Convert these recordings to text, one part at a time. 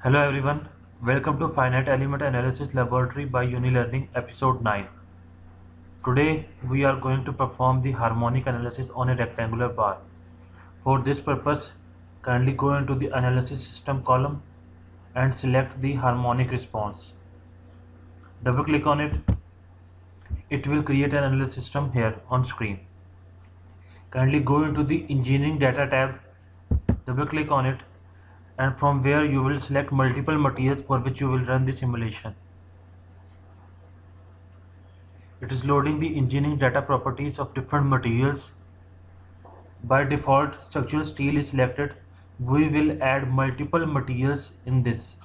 Hello everyone, welcome to Finite Element Analysis Laboratory by UniLearning Episode 9. Today we are going to perform the harmonic analysis on a rectangular bar. For this purpose, kindly go into the Analysis System column and select the harmonic response. Double click on it. It will create an analysis system here on screen. Kindly go into the Engineering Data tab, double click on it, and from where you will select multiple materials for which you will run the simulation. It is loading the engineering data properties of different materials. By default, structural steel is selected. We will add multiple materials in this.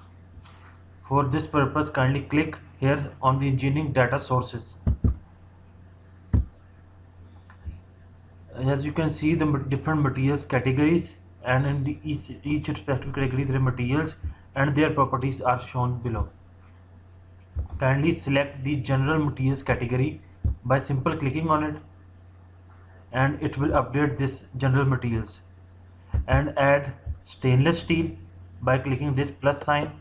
For this purpose, kindly click here on the engineering data sources. As you can see, the different materials categories, and in each respective category there are materials and their properties are shown below. Kindly select the general materials category by simple clicking on it, and it will update this general materials, and add stainless steel by clicking this plus sign,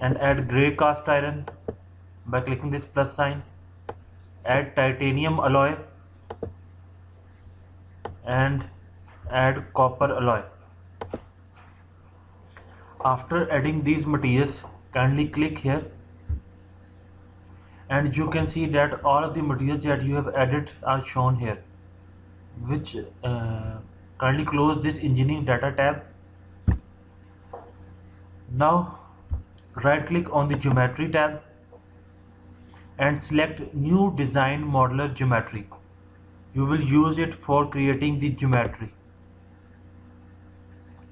and add gray cast iron by clicking this plus sign, add titanium alloy, and add copper alloy. After adding these materials, kindly click here, and you can see that all of the materials that you have added are shown here, which kindly close this engineering data tab. Now right click on the geometry tab and select new design modeler geometry. You will use it for creating the geometry.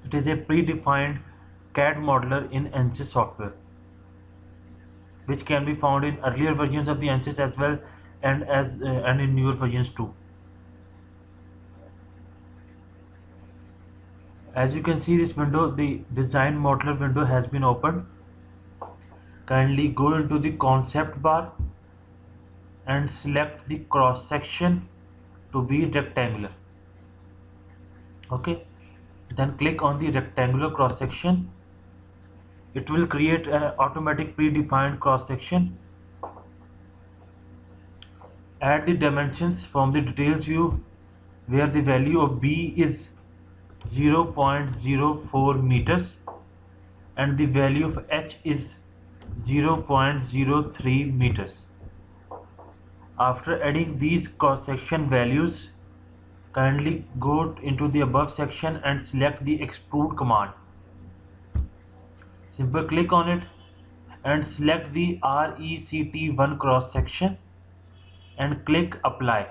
It is a predefined CAD modeler in ANSYS software, which can be found in earlier versions of the ANSYS as well, and in newer versions too. As you can see this window, the design modeler window has been opened. Kindly go into the concept bar and select the cross section to be rectangular. Okay, then click on the rectangular cross section. It will create an automatic predefined cross section. Add the dimensions from the details view, where the value of B is 0.04 meters and the value of H is 0.03 meters. After adding these cross section values, kindly go into the above section and select the extrude command. Simply click on it and select the RECT1 cross section and click apply.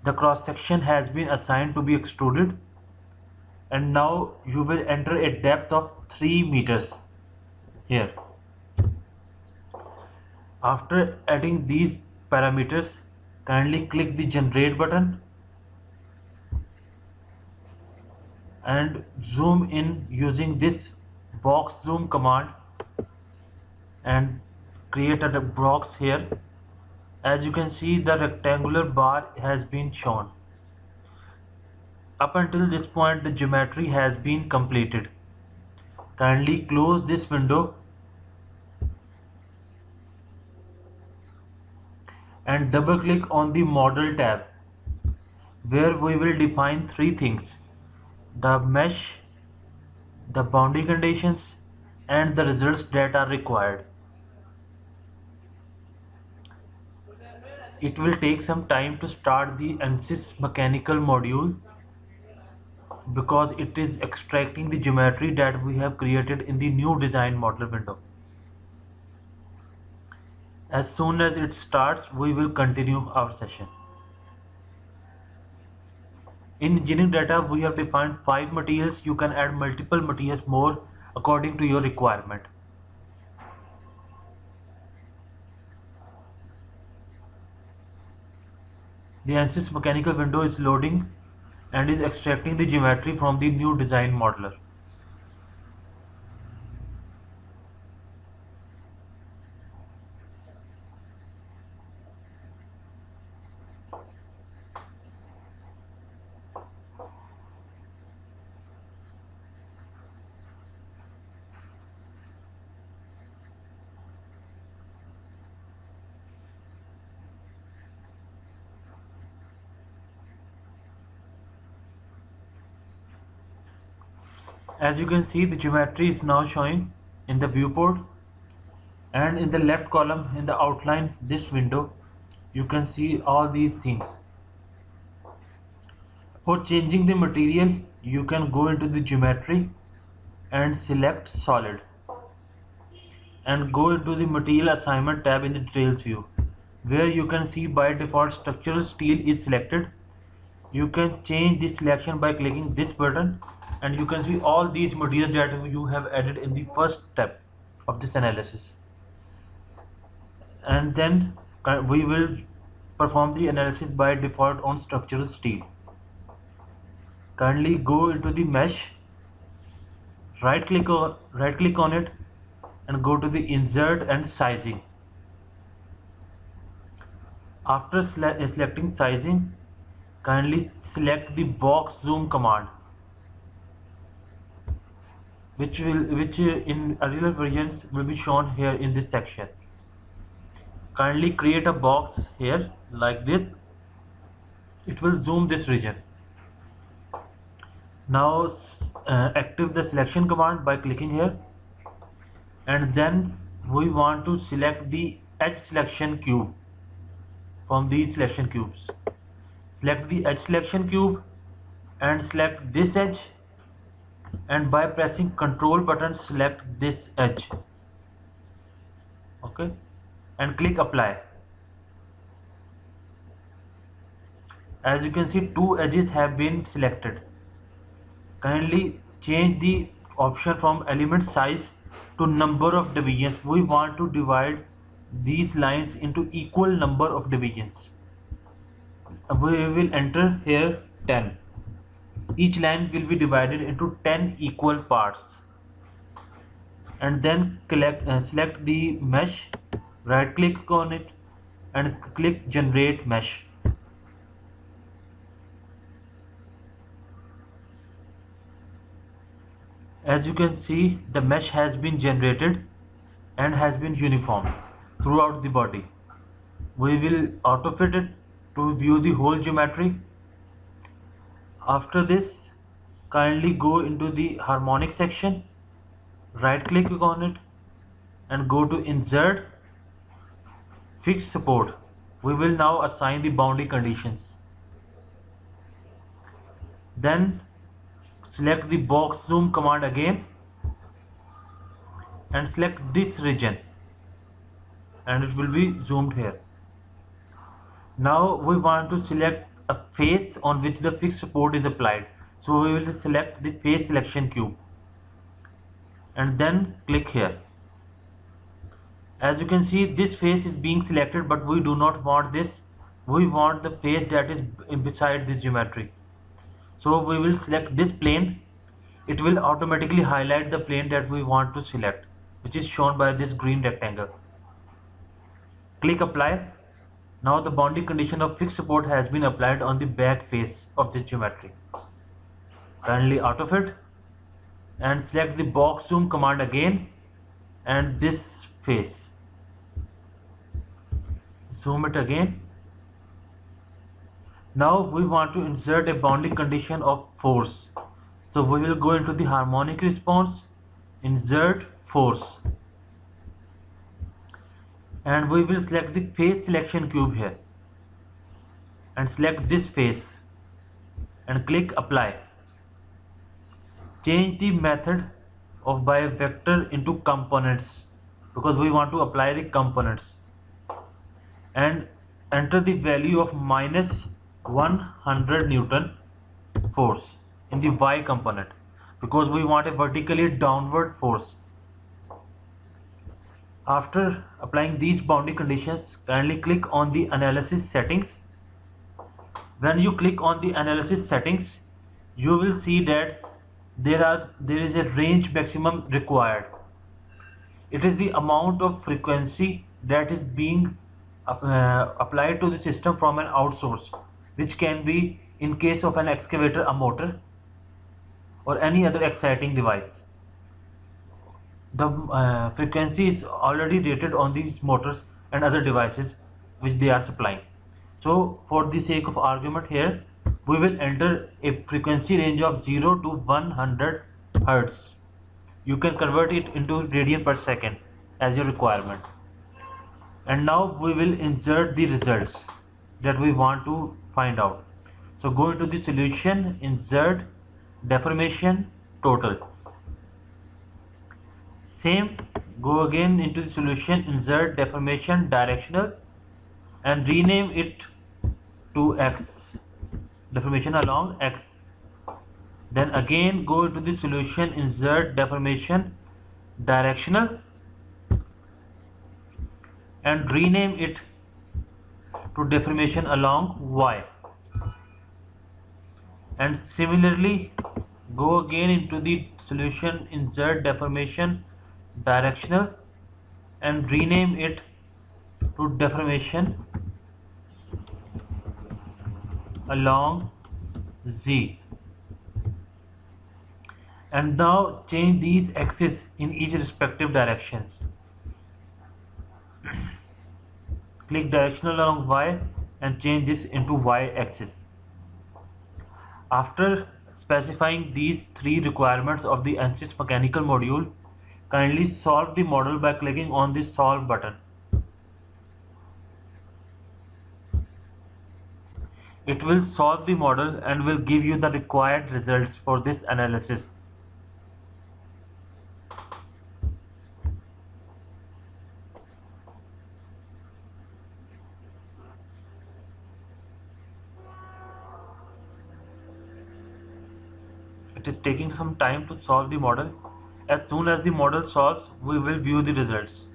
The cross section has been assigned to be extruded, and now you will enter a depth of 3 meters here. After adding these parameters, kindly click the generate button and zoom in using this box zoom command and create a box here. As you can see, the rectangular bar has been shown. Up until this point, the geometry has been completed. Kindly close this window and double click on the model tab, where we will define three things: the mesh, the boundary conditions, and the results that are required. It will take some time to start the ANSYS mechanical module because it is extracting the geometry that we have created in the new design modeler window. As soon as it starts, we will continue our session. In engineering data, we have defined 5 materials. You can add multiple materials more according to your requirement. The ANSYS mechanical window is loading and is extracting the geometry from the new design modeler. As you can see, the geometry is now showing in the viewport, and in the left column in the outline this window you can see all these things. For changing the material, you can go into the geometry and select solid and go into the material assignment tab in the details view, where you can see by default structural steel is selected. You can change this selection by clicking this button, and you can see all these materials that you have added in the first step of this analysis. And then we will perform the analysis by default on structural steel. Kindly go into the mesh, right click on it, and go to the insert and sizing. After selecting sizing, kindly select the box zoom command, which in earlier versions will be shown here in this section. Kindly create a box here like this. It will zoom this region. Now active the selection command by clicking here, and then we want to select the edge selection cube from these selection cubes. Select the edge selection cube and select this edge, and by pressing Ctrl button select this edge. Okay, and click apply. As you can see, two edges have been selected. Kindly change the option from element size to number of divisions. We want to divide these lines into equal number of divisions. We will enter here 10. Each line will be divided into 10 equal parts. And then select the mesh, right click on it and click generate mesh. As you can see, the mesh has been generated and has been uniform throughout the body. We will auto fit it to view the whole geometry. After this, kindly go into the harmonic section, right click on it and go to insert, fixed support. We will now assign the boundary conditions. Then select the box zoom command again and select this region, and it will be zoomed here. Now we want to select a face on which the fixed support is applied, so we will select the face selection cube and then click here. As you can see, this face is being selected, but we do not want this. We want the face that is beside this geometry. So we will select this plane. It will automatically highlight the plane that we want to select, which is shown by this green rectangle. Click apply. Now the boundary condition of fixed support has been applied on the back face of this geometry. Kindly auto fit and select the box zoom command again and this face. Zoom it again. Now we want to insert a boundary condition of force. So we will go into the harmonic response, insert force, and we will select the face selection cube here and select this face and click apply. Change the method of by vector into components because we want to apply the components, and enter the value of minus 100 Newton force in the Y component because we want a vertically downward force. After applying these boundary conditions, kindly click on the analysis settings. When you click on the analysis settings, you will see that there is a range maximum required. It is the amount of frequency that is being applied to the system from an outsource, which can be, in case of an excavator, a motor or any other exciting device. The frequency is already rated on these motors and other devices which they are supplying. So for the sake of argument here, we will enter a frequency range of 0 to 100 hertz. You can convert it into radian per second as your requirement. And now we will insert the results that we want to find out. So go into the solution, insert, deformation, total. Same, go again into the solution, insert, deformation, directional, and rename it to x, deformation along x. Then again go into the solution, insert, deformation, directional, and rename it to deformation along y. And similarly go again into the solution, insert, deformation, directional, and rename it to deformation along z. And now change these axes in each respective directions. Click directional along y and change this into y axis. After specifying these three requirements of the ANSYS mechanical module, kindly solve the model by clicking on the solve button. It will solve the model and will give you the required results for this analysis. It is taking some time to solve the model. As soon as the model solves, we will view the results.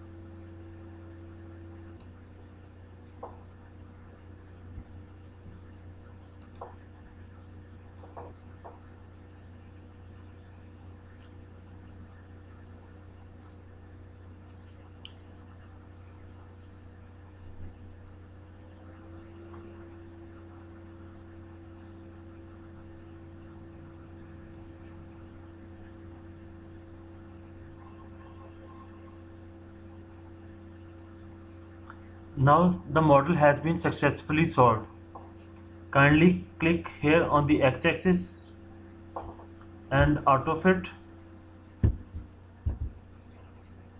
Now the model has been successfully solved. Kindly click here on the x-axis and AutoFit.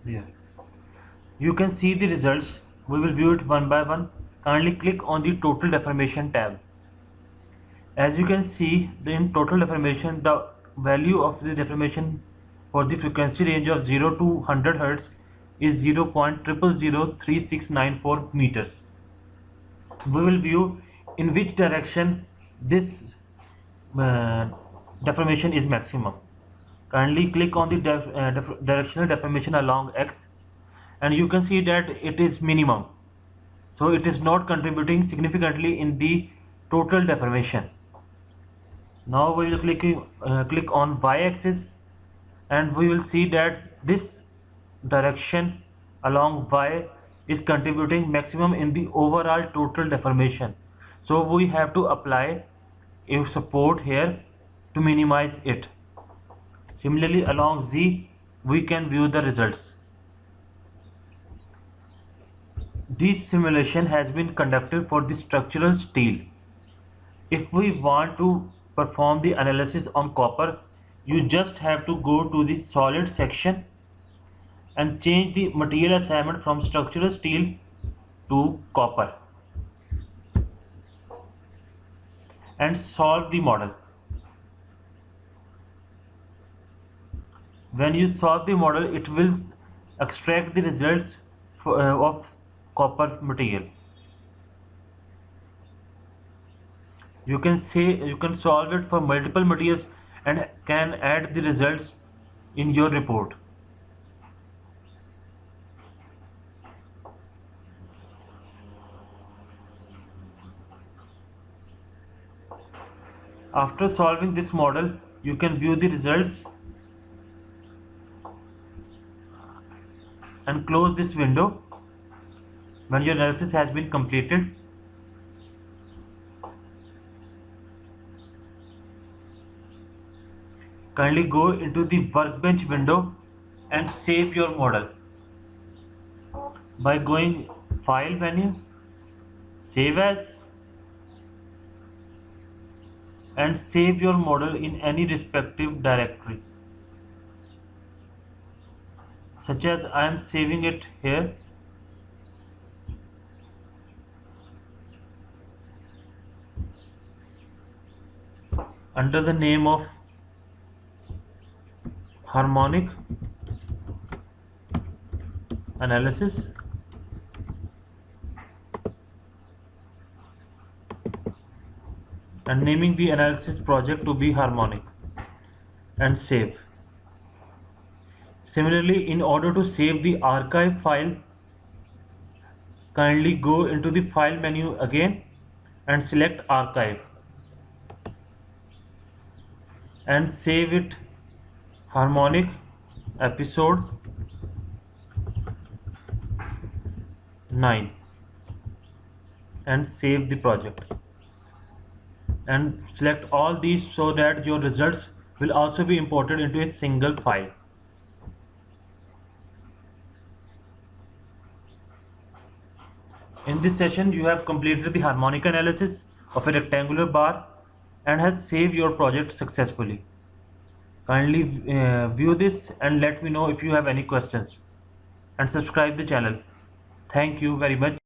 There. You can see the results. We will view it one by one. Kindly click on the total deformation tab. As you can see, in total deformation, the value of the deformation for the frequency range of 0 to 100 Hz is 0.0003694 meters. We will view in which direction this deformation is maximum. Kindly click on the directional deformation along x, and you can see that it is minimum. So it is not contributing significantly in the total deformation. Now we will click on y-axis, and we will see that this direction along y is contributing maximum in the overall total deformation. So we have to apply a support here to minimize it. Similarly, along z we can view the results. This simulation has been conducted for the structural steel. If we want to perform the analysis on copper, you just have to go to the solid section and change the material assignment from structural steel to copper and solve the model. When you solve the model, it will extract the results of copper material. You can solve it for multiple materials and can add the results in your report. After solving this model, you can view the results and close this window when your analysis has been completed. Kindly go into the workbench window and save your model by going File menu, Save As, and save your model in any respective directory. such as I am saving it here. Under the name of harmonic analysis, and naming the analysis project to be harmonic, and save. Similarly, in order to save the archive file, kindly go into the file menu again and select archive and save it harmonic episode 9 and save the project, and select all these so that your results will also be imported into a single file. In this session, you have completed the harmonic analysis of a rectangular bar and has saved your project successfully. Kindly view this and let me know if you have any questions, and subscribe the channel. Thank you very much.